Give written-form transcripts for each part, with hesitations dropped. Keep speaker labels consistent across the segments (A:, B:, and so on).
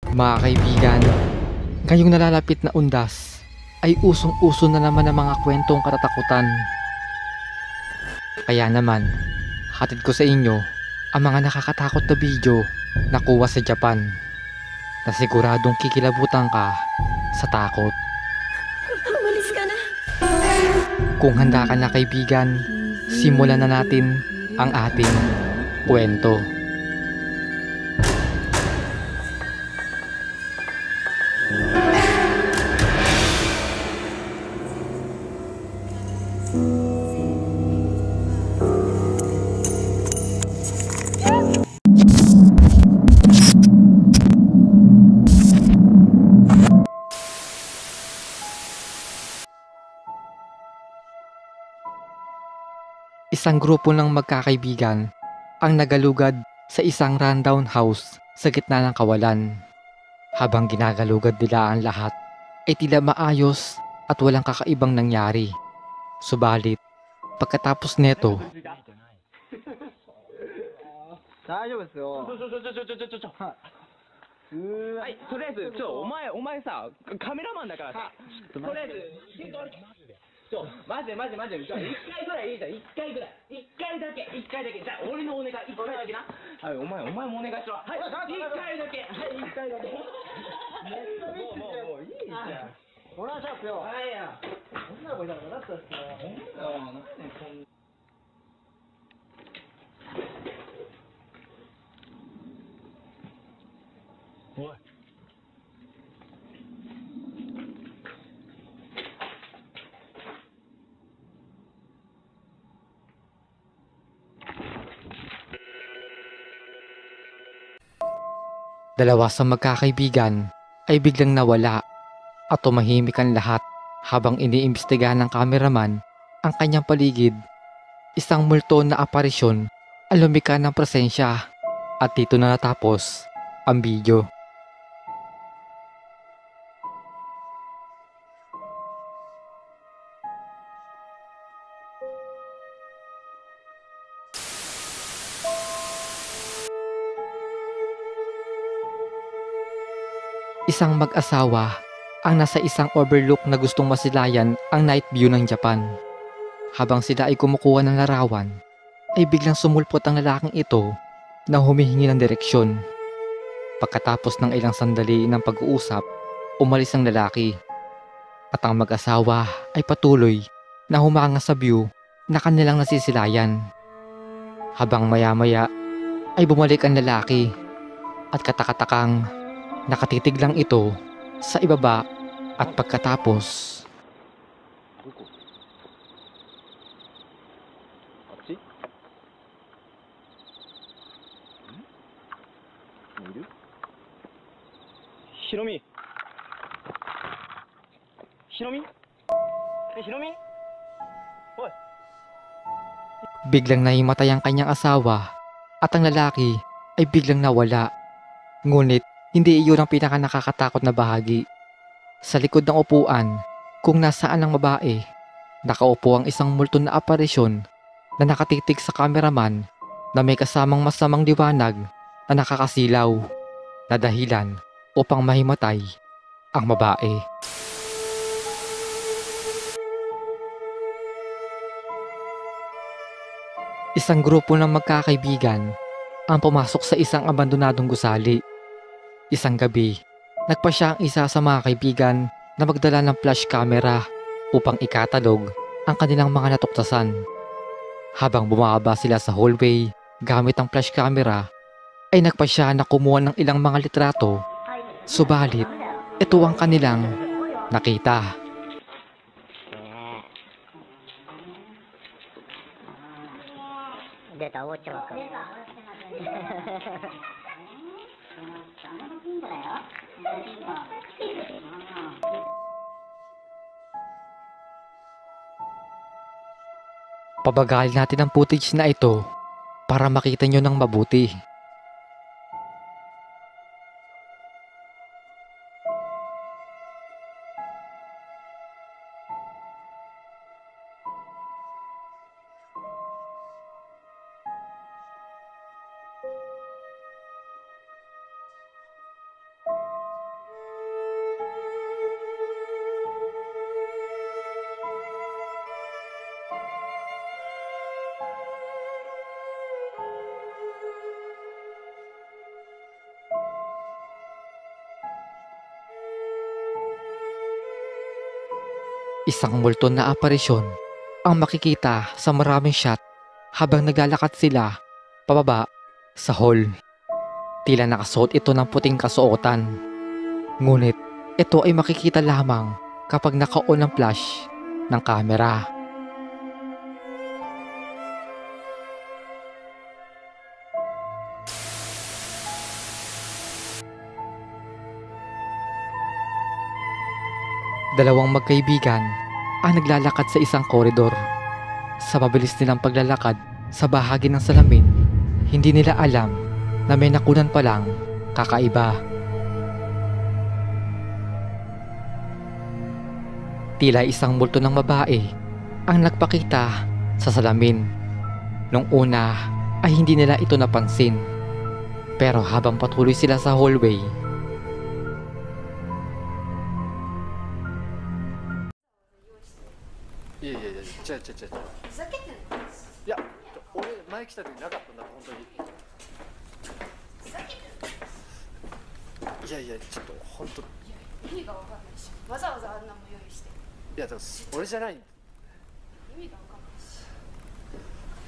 A: Mga kaibigan, ngayong nalalapit na undas ay usong-uso na naman ang mga kwentong katatakutan. Kaya naman, hatid ko sa inyo ang mga nakakatakot na video na kuha sa Japan na siguradong kikilabutan ka sa takot.
B: Umalis ka na.
A: Kung handa ka na kaibigan, simulan na natin ang ating kwento. Isang grupo ng magkakaibigan ang nagalugad sa isang rundown house sa gitna ng kawalan. Habang ginagalugad nila ang lahat ay tila maayos at walang kakaibang nangyari. Subalit, pagkatapos neto,
C: 大丈夫ですよ。
D: はい、とりあえず、お前さ、カメラマンだからさ、とりあえず、マジで、じゃあ、一回ぐらいいいじゃん、一回ぐらい。一回だけ、じゃあ、俺のお願い、一回だけな。はい、お前もお願いしろ。はい、一回だけ。はい、一回だけ。もういいじゃん。
C: お願いしますよ。
D: はいや。
C: 女の子いたのかなってたっすよ。
D: なんでこんな。おい。
A: dalawa sa magkakaibigan ay biglang nawala at tumahimik ang lahat habang iniimbestigahan ng kameraman ang kanyang paligid. Isang multo na aparisyon ang lumika ng presensya at dito na natapos ang video. Isang mag-asawa ang nasa isang overlook na gustong masilayan ang night view ng Japan. Habang sila ay kumukuha ng larawan, ay biglang sumulpot ang lalaking ito na humihingi ng direksyon. Pagkatapos ng ilang sandali ng pag-uusap, umalis ang lalaki. At ang mag-asawa ay patuloy na humanga sa view na kanilang nasisilayan. Habang maya-maya ay bumalik ang lalaki at katakatakang nakatitig lang ito sa ibaba at pagkatapos,
C: あっち？いる？
D: ひろみ。ひろみ？ひろみ？おい。
A: biglang nahimatay ang kanyang asawa at ang lalaki ay biglang nawala. Ngunit hindi iyon ang pinaka nakakatakot na bahagi. Sa likod ng upuan, kung nasaan ang babae, nakaupo ang isang multo na aparisyon na nakatitig sa kameraman na may kasamang masamang liwanag na nakakasilaw na dahilan upang mahimatay ang babae. Isang grupo ng magkakaibigan ang pumasok sa isang abandonadong gusali. Isang gabi, nagpa siya ang isa sa mga kaibigan na magdala ng flash camera upang ikatalog ang kanilang mga natuktasan. Habang bumaba sila sa hallway gamit ang flash camera, ay nagpa siya na kumuha ng ilang mga litrato. Subalit, ito ang kanilang nakita.
E: Deta, ocho ka.
A: Pabagalin natin ang footage na ito para makita nyo ng mabuti. Isang multo na aparisyon ang makikita sa maraming shot habang naglalakad sila pababa sa hall. Tila nakasuot ito ng puting kasuotan. Ngunit ito ay makikita lamang kapag naka-on ang flash ng kamera. Dalawang magkaibigan ang naglalakad sa isang koridor. Sa mabilis nilang paglalakad sa bahagi ng salamin, hindi nila alam na may nakunan palang kakaiba. Tila isang multo ng babae ang nagpakita sa salamin. Nung una ay hindi nila ito napansin. Pero habang patuloy sila sa hallway,
E: ふざけてんの？
C: いや、俺前来た時なかったんだ、本当に。
E: ふざけてんの？
C: いやいや、ちょっと本当。い
E: 意味がわかんないし、わざわざあんなも用意して。
C: や、でも俺じゃない。い
E: 意味がわかんないし。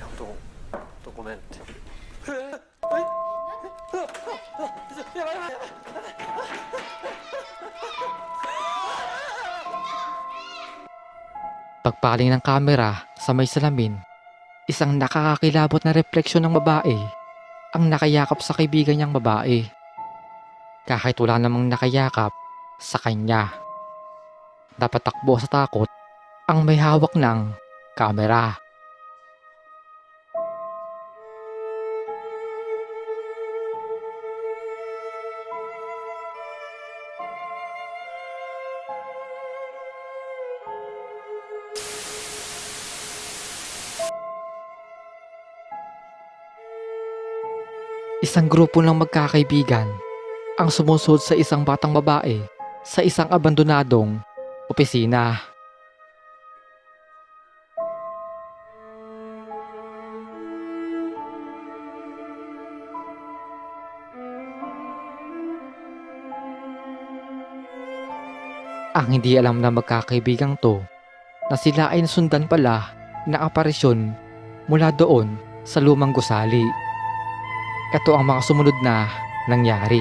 C: や、本当ごめんって。
A: pagpaling ng kamera sa may salamin, isang nakakakilabot na refleksyon ng babae ang nakayakap sa kaibigan niyang babae. Kahit wala namang nakayakap sa kanya. Napatakbo sa takot ang may hawak ng kamera. Isang grupo ng magkakaibigan ang sumusunod sa isang batang babae sa isang abandonadong opisina. Ang hindi alam na magkakaibigang to na sila ay nasundan pala na aparisyon mula doon sa lumang gusali. Ito ang mga sumunod na nangyari.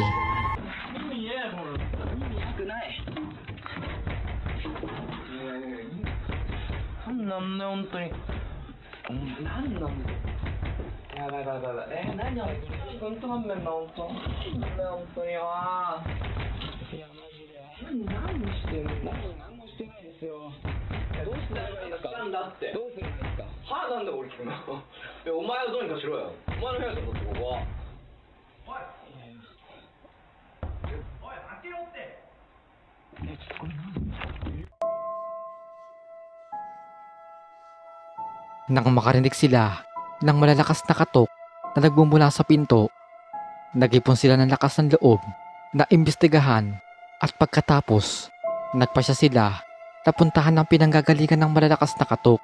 A: Nang makarinig sila ng malalakas na katok na nagbumula sa pinto, nag-ipon sila ng lakas ng loob na imbestigahan at pagkatapos, nagpasya sila na puntahan ng pinanggagalingan ng malalakas na katok.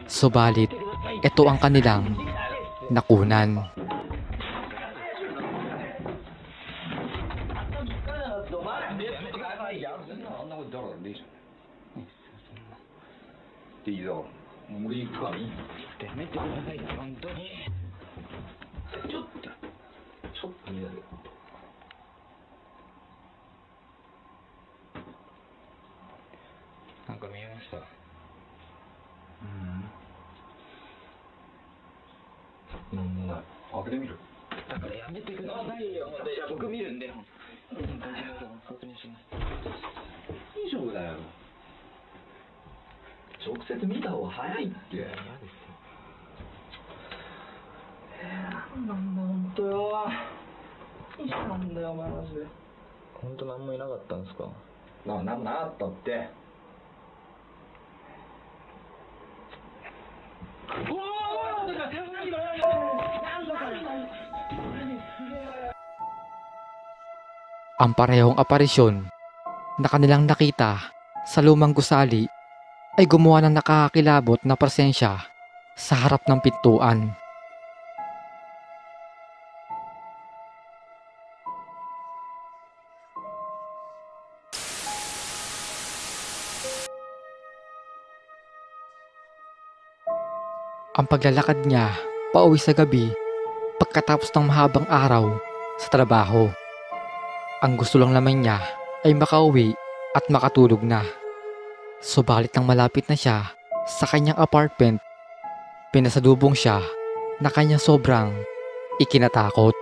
A: Subalit, ito ang kanilang nakunan. Ang parehong aparisyon na kanilang nakita sa lumang gusali ay gumawa ng nakakakilabot na presensya sa harap ng pintuan. Ang paglalakad niya pauwi sa gabi pagkatapos ng mahabang araw sa trabaho. Ang gusto lang naman niya ay makauwi at makatulog na. Subalit nang malapit na siya sa kanyang apartment, pinasalubong siya na kanyang sobrang ikinatakot.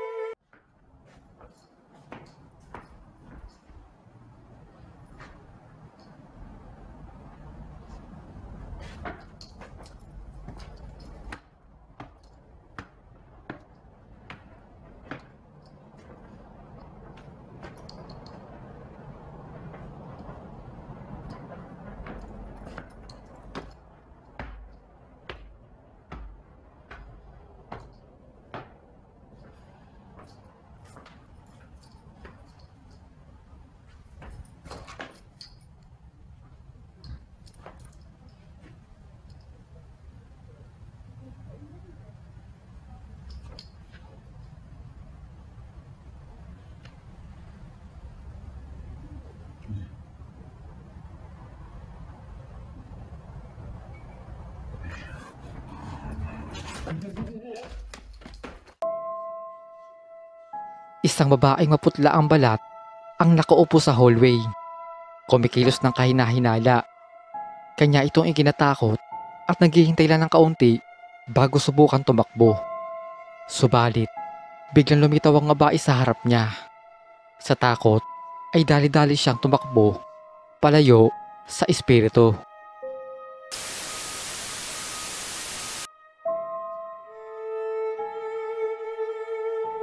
A: Isang babaeng maputla ang balat ang nakaupo sa hallway. Kumikilos ng kahina-hinala. Kanya itong ikinatakot at naghihintay lang ng kaunti bago subukan tumakbo. Subalit, biglang lumitaw ang babae sa harap niya. Sa takot, ay dali-dali siyang tumakbo, palayo sa espiritu.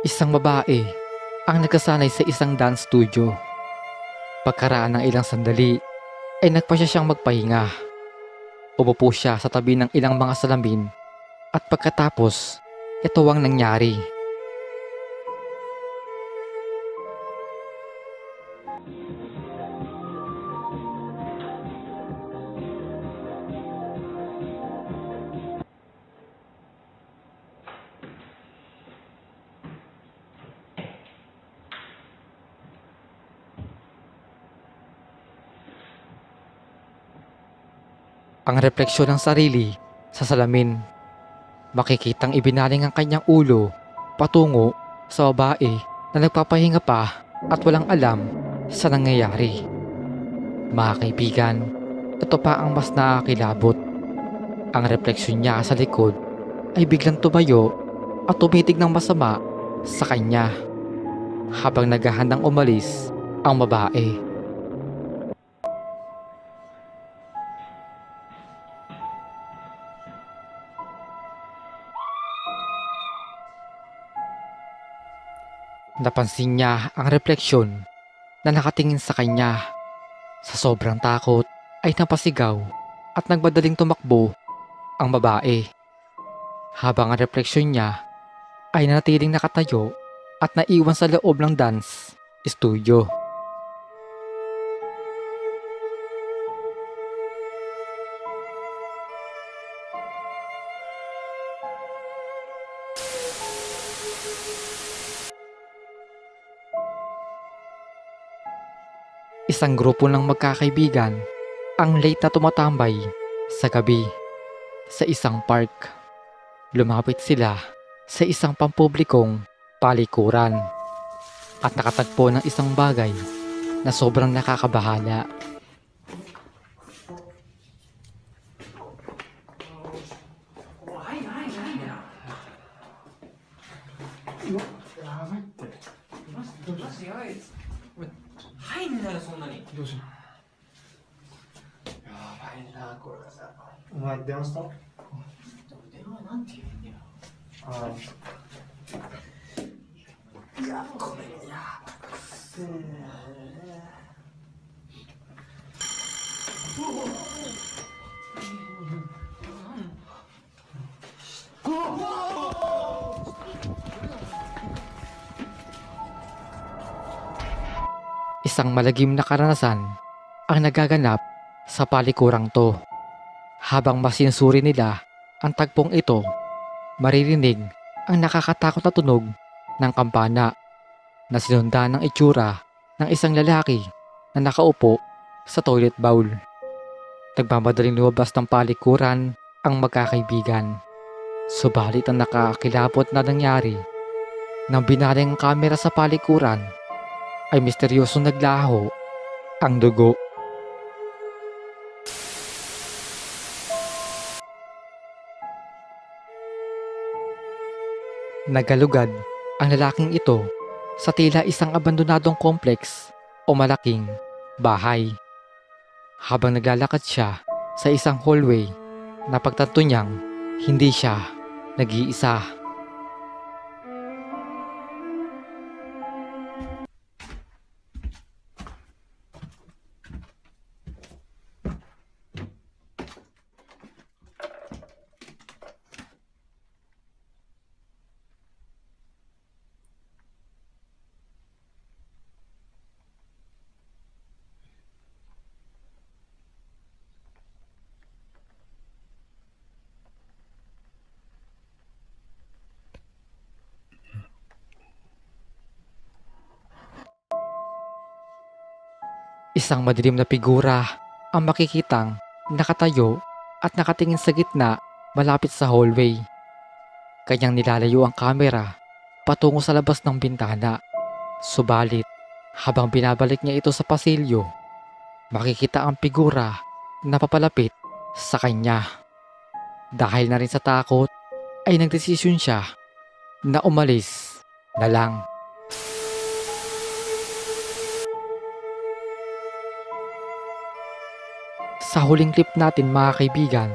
A: Isang babae ang nagkasanay sa isang dance studio. Pagkaraan ng ilang sandali, ay nagpasya siyang magpahinga. Umupo siya sa tabi ng ilang mga salamin at pagkatapos, ito ang nangyari. Ang refleksyon ng sarili sa salamin. Makikitang ibinaling ang kanyang ulo patungo sa babae na nagpapahinga pa at walang alam sa nangyayari. Mga kaibigan, ito pa ang mas nakakilabot. Ang refleksyon niya sa likod ay biglang tumayo at tumitig ng masama sa kanya habang naghahandang umalis ang babae. Napansin niya ang refleksyon na nakatingin sa kanya. Sa sobrang takot ay napasigaw at nagmadaling tumakbo ang babae. Habang ang refleksyon niya ay nanatiling nakatayo at naiwan sa loob ng dance studio. Isang grupo ng magkakaibigan ang late na tumatambay sa gabi sa isang park. Lumapit sila sa isang pampublikong palikuran at nakatagpo ng isang bagay na sobrang nakakabahala. Isang malagim na karanasan ang nagaganap sa palikurang to. Habang masinsuri nila ang tagpong ito, maririnig ang nakakatakot na tunog ng kampana na sinundan ng itsura ng isang lalaki na nakaupo sa toilet bowl. Nagmamadaling lumabas ng palikuran ang magkakaibigan. Subalit ang nakakilabot na nangyari nang binaling ang kamera sa palikuran ay misteryosong naglaho ang dugo. Nagalugad ang lalaking ito sa tila isang abandonadong kompleks o malaking bahay. Habang naglalakad siya sa isang hallway, napagtanto niyang hindi siya nag-iisa. Isang madilim na figura ang makikitang nakatayo at nakatingin sa gitna malapit sa hallway. Kanyang nilalayo ang kamera patungo sa labas ng bintana. Subalit, habang binabalik niya ito sa pasilyo, makikita ang figura na papalapit sa kanya. Dahil na rin sa takot, ay nagdesisyon siya na umalis na lang. Sa huling clip natin mga kaibigan,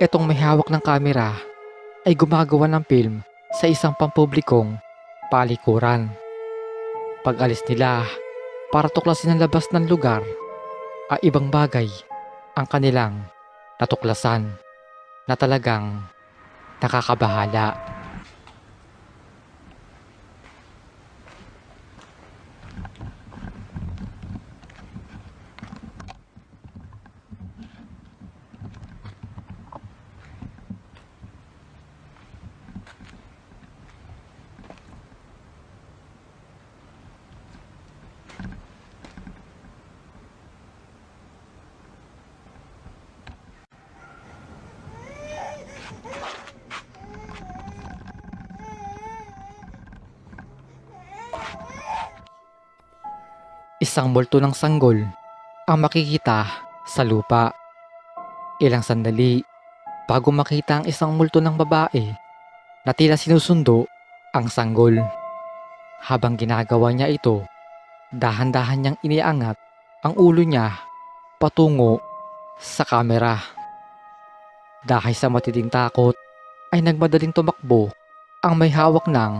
A: itong may hawak ng kamera ay gumagawa ng film sa isang pampublikong palikuran. Pag-alis nila para tuklasin ang labas ng lugar, ay ibang bagay ang kanilang natuklasan na talagang nakakabahala. Isang multo ng sanggol ang makikita sa lupa. Ilang sandali bago makita ang isang multo ng babae na tila sinusundo ang sanggol. Habang ginagawa niya ito, dahan-dahan niyang iniangat ang ulo niya patungo sa kamera. Dahil sa matinding takot ay nagmadaling tumakbo ang may hawak ng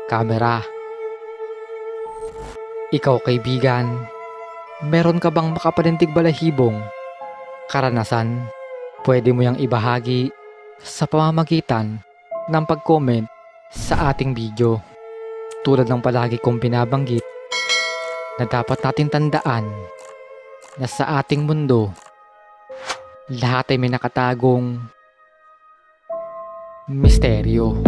A: kamera. Ikaw kaibigan, meron ka bang makapanindig balahibong karanasan? Pwede mo yang ibahagi sa pamamagitan ng pag-comment sa ating video. Tulad ng palagi kong binabanggit na dapat natin tandaan na sa ating mundo, lahat ay may nakatagong misteryo.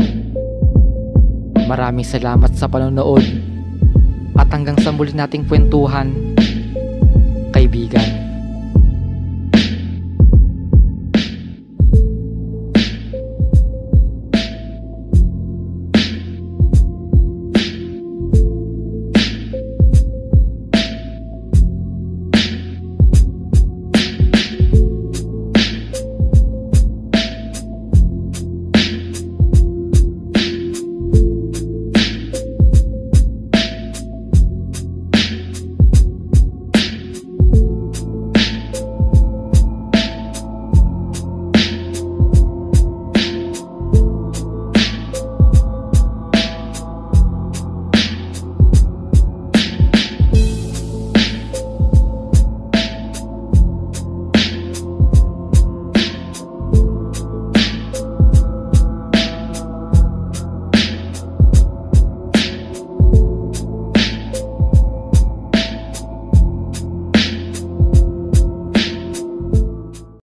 A: Maraming salamat sa panonood. At hanggang sa muli nating kwentuhan, kaibigan.